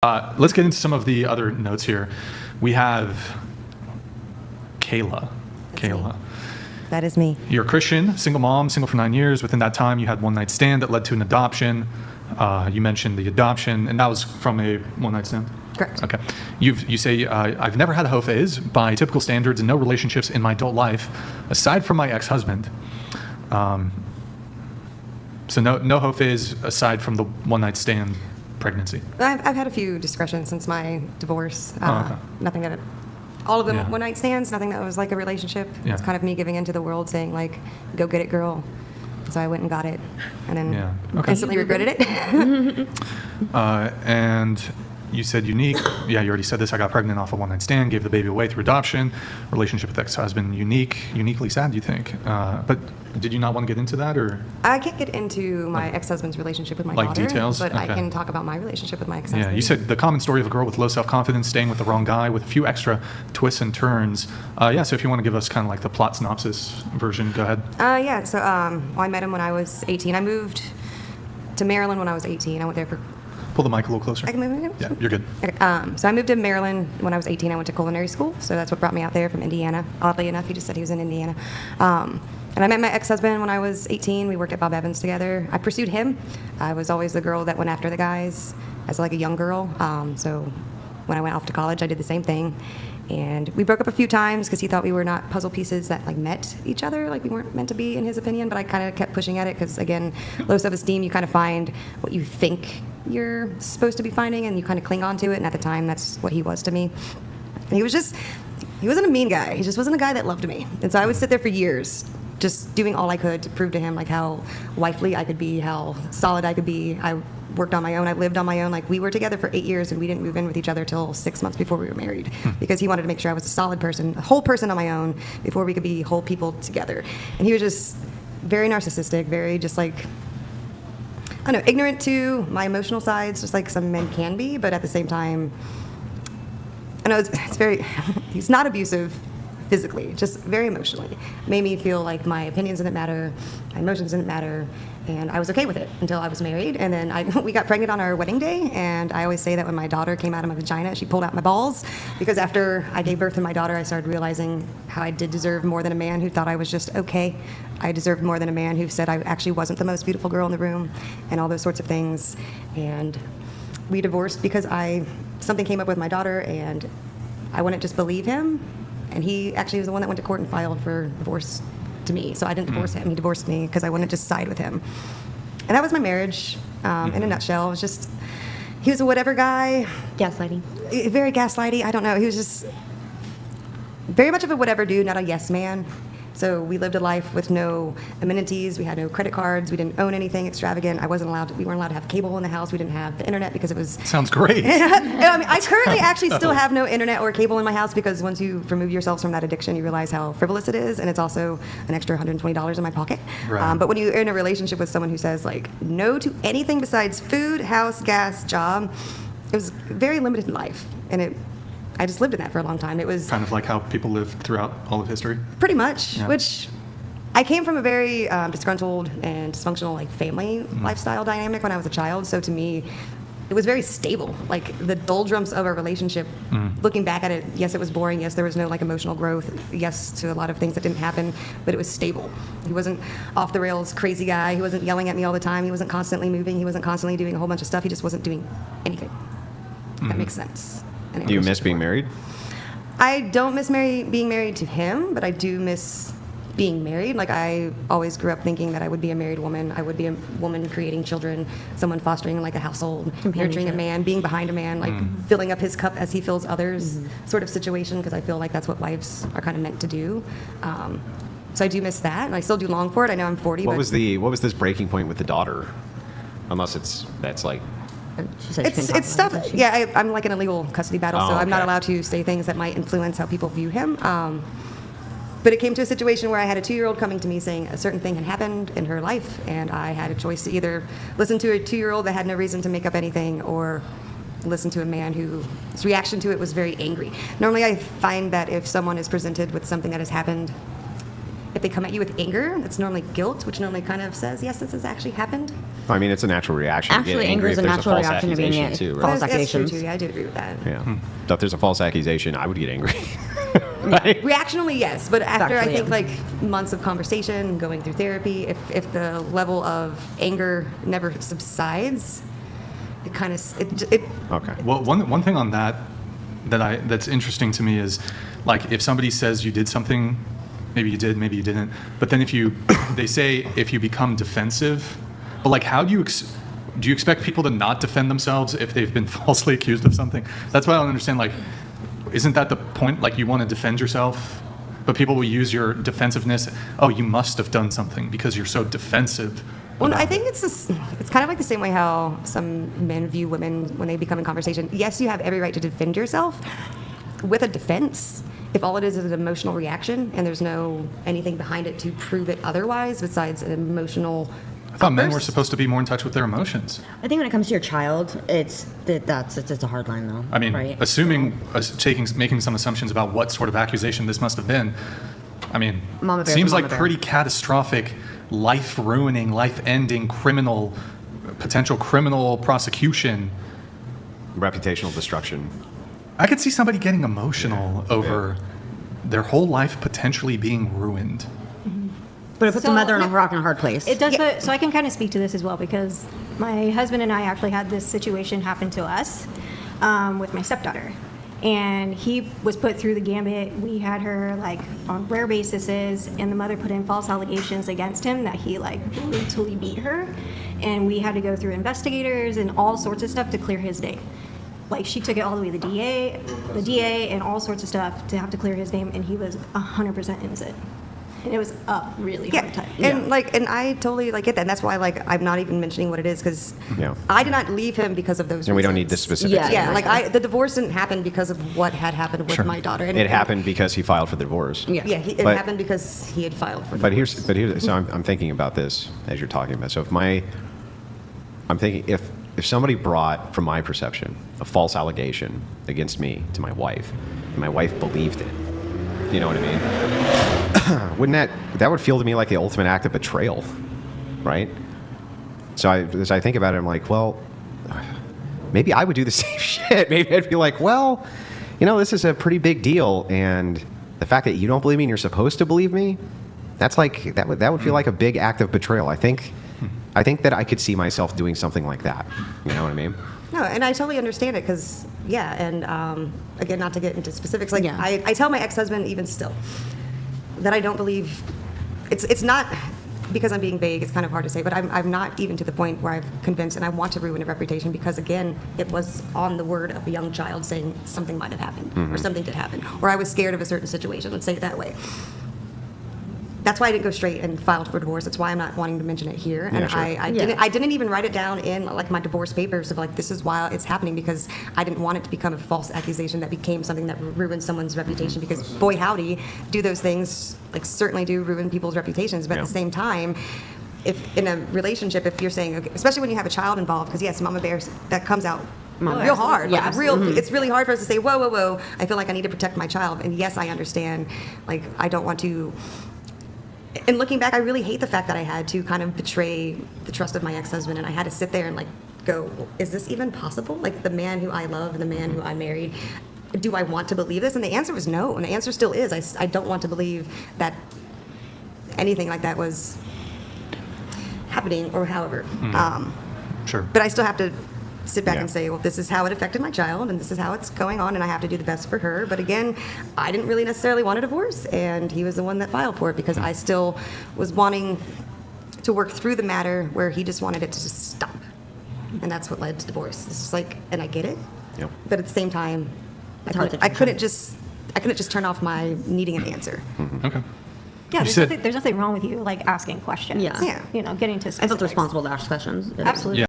Let's get into some of the other notes here. We have Kayla. Kayla. That is me. You're a Christian, single mom, single for 9 years. Within that time, you had one night stand that led to an adoption. You mentioned the adoption, and that was from a one night stand? Correct. Okay. You say, I've never had a hoe-phase by typical standards and no relationships in my adult life, aside from my ex-husband. So no hoe-phase aside from the one night stand pregnancy. I've had a few discretions since my divorce. Okay. Nothing that, all of them Yeah. one night stands, nothing that was like a relationship. Yeah. It's kind of me giving into the world saying like, go get it, girl. So I went and got it and then instantly regretted it. And you said unique. Yeah, you already said this. I got pregnant off a one night stand, gave the baby away through adoption. Relationship with ex-husband, uniquely sad, you think. But did you not want to get into that, or? I can't get into my ex-husband's relationship with my Like daughter, details? but I Okay. can talk about my relationship with my ex-husband. Yeah, you said the common story of a girl with low self-confidence staying with the wrong guy with a few extra twists and turns. So if you want to give us kind of like the plot synopsis version, go ahead. So I met him when I was 18. I moved to Maryland when I was 18. I went there for... Pull the mic a little closer. I can move it? Yeah, you're good. Okay. So I moved to Maryland when I was 18. I went to culinary school, so that's what brought me out there from Indiana. Oddly enough, he just said he was in Indiana. And I met my ex-husband when I was 18. We worked at Bob Evans together. I pursued him. I was always the girl that went after the guys as like a young girl. So when I went off to college, I did the same thing. And we broke up a few times because he thought we were not puzzle pieces that like met each other, like we weren't meant to be in his opinion. But I kind of kept pushing at it because, again, low self-esteem, you kind of find what you think you're supposed to be finding and you kind of cling on to it. And at the time, that's what he was to me. And he wasn't a mean guy. He just wasn't a guy that loved me. And so I would sit there for years just doing all I could to prove to him like how wifely I could be, how solid I could be. I worked on my own. I lived on my own. Like we were together for 8 years and we didn't move in with each other till 6 months before we were married because he wanted to make sure I was a solid person, a whole person on my own before we could be whole people together. And he was just very narcissistic, very just like, I don't know, ignorant to my emotional sides, just like some men can be, but at the same time, I know it's very, he's not abusive physically, just very emotionally. Made me feel like my opinions didn't matter, my emotions didn't matter, and I was okay with it until I was married. And then we got pregnant on our wedding day, and I always say that when my daughter came out of my vagina, she pulled out my balls, because after I gave birth to my daughter, I started realizing how I did deserve more than a man who thought I was just okay. I deserved more than a man who said I actually wasn't the most beautiful girl in the room, and all those sorts of things. And we divorced because something came up with my daughter, and I wouldn't just believe him. And he actually was the one that went to court and filed for divorce to me. So I didn't divorce him. He divorced me because I wouldn't just side with him. And that was my marriage in a nutshell. It was just, he was a whatever guy. Gaslighting. Very gaslighty. I don't know. He was just very much of a whatever dude, not a yes man. So we lived a life with no amenities. We had no credit cards. We didn't own anything extravagant. We weren't allowed to have cable in the house. We didn't have the internet because it was... Sounds great. I currently actually still have no internet or cable in my house because once you remove yourselves from that addiction, you realize how frivolous it is, and it's also an extra $120 in my pocket. Right. But when you're in a relationship with someone who says like no to anything besides food, house, gas, job, it was very limited in life, and I just lived in that for a long time. It was Kind of like how people live throughout all of history. pretty much, Yeah. which I came from a very disgruntled and dysfunctional like family lifestyle dynamic when I was a child. So to me, it was very stable. Like the doldrums of our relationship, looking back at it, yes, it was boring. Yes, there was no like emotional growth. Yes, to a lot of things that didn't happen, but it was stable. He wasn't off the rails crazy guy. He wasn't yelling at me all the time. He wasn't constantly moving. He wasn't constantly doing a whole bunch of stuff. He just wasn't doing anything. That makes sense. And it Do you was miss just being boring. married? I don't miss being married to him, but I do miss being married. Like I always grew up thinking that I would be a married woman. I would be a woman creating children, someone fostering like a household, nurturing a man, being behind a man, like filling up his cup as he fills others, sort of situation. Because I feel like that's what wives are kind of meant to do. So I do miss that, and I still do long for it. I know I'm 40. What but was this breaking point with the daughter? Unless that's like She said she couldn't talk It's about stuff. it, does she? Yeah, I'm like in a legal custody battle, so I'm not okay. allowed to say things that might influence how people view him. But it came to a situation where I had a 2-year-old coming to me saying a certain thing had happened in her life, and I had a choice to either listen to a 2-year-old that had no reason to make up anything, or listen to a man whose reaction to it was very angry. Normally, I find that if someone is presented with something that has happened, if they come at you with anger, it's normally guilt, which normally kind of says, yes, this has actually happened. I mean, it's a natural reaction. to get Actually, anger angry is if a there's natural false reaction to being accusation, too, false right? That's true, accusations. too. Yeah, I do agree with that. Yeah. So if there's a false accusation, I would get angry. Right? Reactionally, yes, but after I Factually, think yeah. like months of conversation, going through therapy, if the level of anger never subsides, it kind of it Okay. Well, one thing on that's interesting to me is, like, if somebody says you did something, maybe you did, maybe you didn't, but then they say if you become defensive, but like, how do you do you expect people to not defend themselves if they've been falsely accused of something? That's why I don't understand. Like, isn't that the point? Like, you want to defend yourself, but people will use your defensiveness. Oh, you must have done something because you're so defensive. Well, about I think it's kind of like the same way how some men view women when they become in conversation. Yes, you have every right to defend yourself with a defense. If all it is an emotional reaction and there's no anything behind it to prove it otherwise besides an emotional. I thought men were outburst. supposed to be more in touch with their emotions. I think when it comes to your child, it's a hard line though. I mean, right? making some assumptions about what sort of accusation this must have been. I mean, Mama bear's seems a like mama bear. pretty catastrophic, life-ruining, life-ending potential criminal prosecution. Reputational destruction. I could see somebody getting emotional over their whole life potentially being ruined. But it puts So- a mother in a rock and a hard place. It does, but, so I can kind of speak to this as well because my husband and I actually had this situation happen to us with my stepdaughter. And he was put through the gambit. We had her like on rare basis, and the mother put in false allegations against him that he like brutally beat her. And we had to go through investigators and all sorts of stuff to clear his name. Like she took it all the way to the DA and all sorts of stuff to have to clear his name, and he was 100% innocent. And it was a really hard time. And I totally get that. And that's why I'm not even mentioning what it is because Yeah. I did not leave him because of those. And we don't need the reasons. specifics. Yeah. Yeah, the divorce didn't happen because of what had happened with my daughter. And It happened because he filed for the divorce. Yeah. Yeah, it But- happened because he had filed for. But divorce. here's so I'm thinking about this as you're talking about. So I'm thinking if somebody brought, from my perception, a false allegation against me to my wife, and my wife believed it, you know what I mean? Wouldn't that would feel to me like the ultimate act of betrayal, right? So as I think about it, I'm like, well, maybe I would do the same shit. Maybe I'd be like, well, this is a pretty big deal, and the fact that you don't believe me and you're supposed to believe me, that's like that would feel like a big act of betrayal. I think that I could see myself doing something like that. You know what I mean? No, and I totally understand it because, and again, not to get into specifics, Yeah. I tell my ex-husband even still that I don't believe, it's not because I'm being vague, it's kind of hard to say, but I'm not even to the point where I'm convinced and I want to ruin a reputation because, again, it was on the word of a young child saying something might have happened or something did happen or I was scared of a certain situation, let's say it that way. That's why I didn't go straight and filed for divorce. That's why I'm not wanting to mention it here. And Yeah, sure. I didn't even write it down in my divorce papers of this is why it's happening because I didn't want it to become a false accusation that became something that ruined someone's reputation because boy howdy, do those things certainly do ruin people's reputations. But Yeah. at the same time, if in a relationship, if you're saying, okay, especially when you have a child involved, because yes, mama bears, that comes out real hard. Yeah. It's really hard for us to say, whoa, whoa, whoa. I feel like I need to protect my child. And yes, I understand. I don't want to. And looking back, I really hate the fact that I had to kind of betray the trust of my ex-husband, and I had to sit there and go, is this even possible? The man who I love and the man who I married, do I want to believe this? And the answer was no, and the answer still is. I don't want to believe that anything like that was happening or however. Sure. But I still have to sit back Yeah. and say, well, this is how it affected my child, and this is how it's going on, and I have to do the best for her. But again, I didn't really necessarily want a divorce, and he was the one that filed for it because I still was wanting to work through the matter where he just wanted it to just stop. And that's what led to divorce. It's just and I get it, Yep. but at the same time, hard to I couldn't just turn off my needing an answer. Okay. Yeah, You said- there's nothing wrong with you asking questions. Yeah. Yeah. Getting to I felt specifics. responsible to ask questions. Absolutely. Yeah.